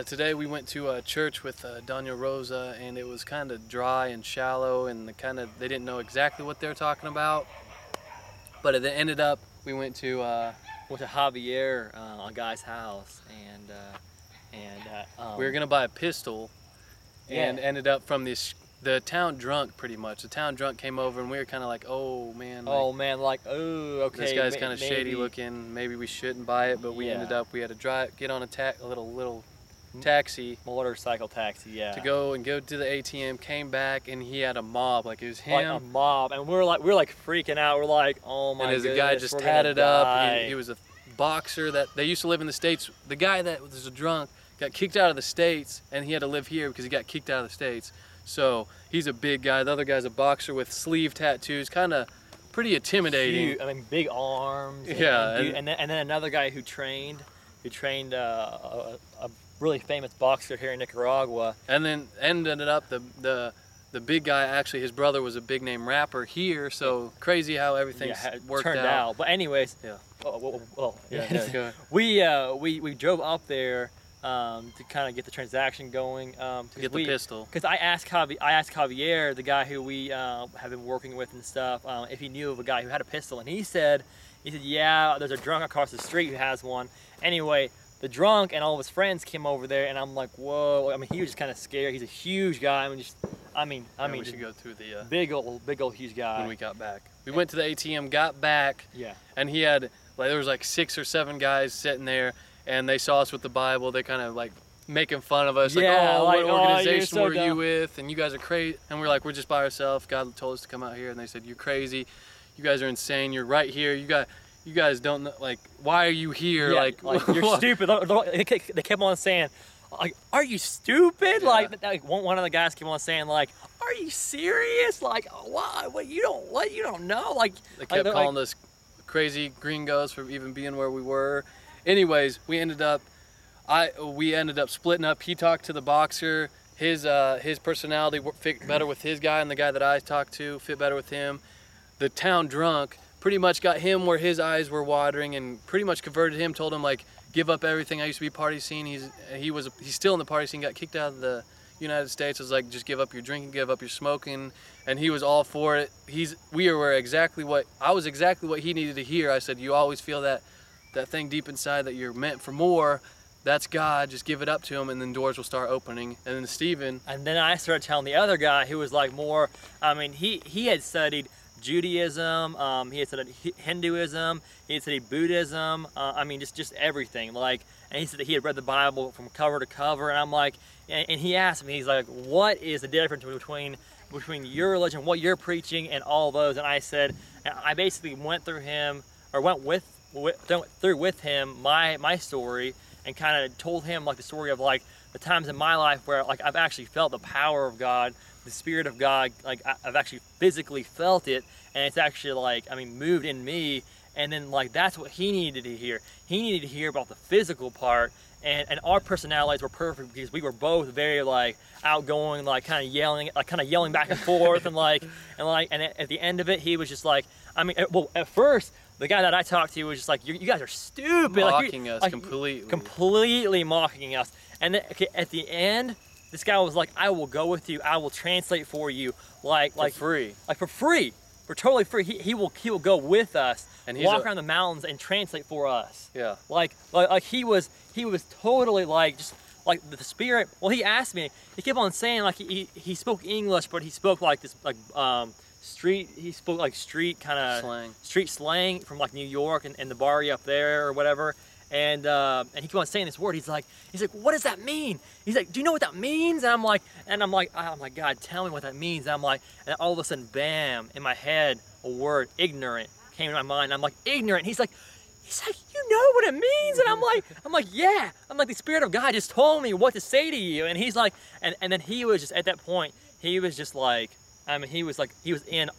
Today we went to a church with Daniel Rosa, and it was kind of dry and shallow, and they didn't know exactly what they were talking about. But it ended up we went to Javier, a guy's house, we were gonna buy a pistol, and ended up from the town drunk pretty much. The town drunk came over, and we were kind of like, oh man, okay. This guy's kind of shady looking. Maybe we shouldn't buy it, but we ended up we had to get on a little taxi, motorcycle taxi, to go to the ATM. Came back, and he had a mob, like it was him, like a mob, and we were like freaking out. We're like, oh my god! And there's a guy just tatted up. He was a boxer that they used to live in the States. The guy that was a drunk got kicked out of the States, and he had to live here because he got kicked out of the States. So he's a big guy. The other guy's a boxer with sleeve tattoos, kind of pretty intimidating. Huge, I mean, big arms. And then another guy who trained a really famous boxer here in Nicaragua. And then ended up the big guy, actually his brother was a big name rapper here, so crazy how everything worked out. But anyways, go ahead. we drove up there to kind of get the transaction going. Get the pistol. Because I asked Javier, the guy who we have been working with and stuff, if he knew of a guy who had a pistol, and he said, yeah, there's a drunk across the street who has one. Anyway, the drunk and all of his friends came over there, and I'm like, whoa. I mean, he was just kind of scared. He's a huge guy. I mean, we should go through the big old huge guy. When we got back, we went to the ATM, got back, and he had there was like 6 or 7 guys sitting there, and they saw us with the Bible. They kind of like making fun of us, what organization were you with? And you guys are crazy. And we're like, we're just by ourselves. God told us to come out here, and they said, you're crazy. You guys are insane. You're right here. You guys don't know, like, why are you here? Yeah, like you're stupid. They kept on saying, like, are you stupid? Yeah. Like one of the guys kept on saying, like, are you serious? Like, why? What you don't know? Like, they kept calling us crazy gringos for even being where we were. Anyways, we ended up splitting up. He talked to the boxer. His personality fit better with his guy, and the guy that I talked to fit better with him. The town drunk pretty much got him where his eyes were watering, and pretty much converted him. Told him, like, give up everything. I used to be party scene. He's still in the party scene. Got kicked out of the United States. I was like, just give up your drinking, give up your smoking, and he was all for it. I was exactly what he needed to hear. I said, you always feel that thing deep inside that you're meant for more. That's God. Just give it up to him, and then doors will start opening. And then Stephen. And then I started telling the other guy who was like more. I mean, he had studied Judaism, he had studied Hinduism, he had studied Buddhism, I mean, just everything. Like, and he said that he had read the Bible from cover to cover, and I'm like, and he asked me, he's like, what is the difference between your religion, what you're preaching, and all those? And I said, and I basically went through with him my story, and kind of told him like the story of like the times in my life where like I've actually felt the power of God, the Spirit of God, like I've actually physically felt it, and it's actually like, I mean, moved in me. And then like that's what he needed to hear. He needed to hear about the physical part, and our personalities were perfect because we were both very like outgoing, like kind of yelling back and forth, and at the end of it, he was just like, I mean, well, at first the guy that I talked to was just like, you guys are stupid, mocking us completely mocking us. And then at the end, this guy was like, I will go with you. I will translate for you, for free. Like for free. For totally free. He will go with us and walk around the mountains and translate for us. Yeah. Like he was totally like just like the Spirit. Well, he asked me. He kept on saying like he spoke English, but he spoke like this street. He spoke like street kind of street slang from like New York and the barrio up there or whatever. And he kept on saying this word. He's like, what does that mean? He's like, do you know what that means? And I'm like, God, tell me what that means. And I'm like, and all of a sudden, bam, in my head, a word, ignorant, came to my mind. I'm like, ignorant. He's like, you know what it means? And I'm like, yeah. I'm like, the Spirit of God just told me what to say to you. And he's like, and then he was just at that point, he was just like, I mean, he was in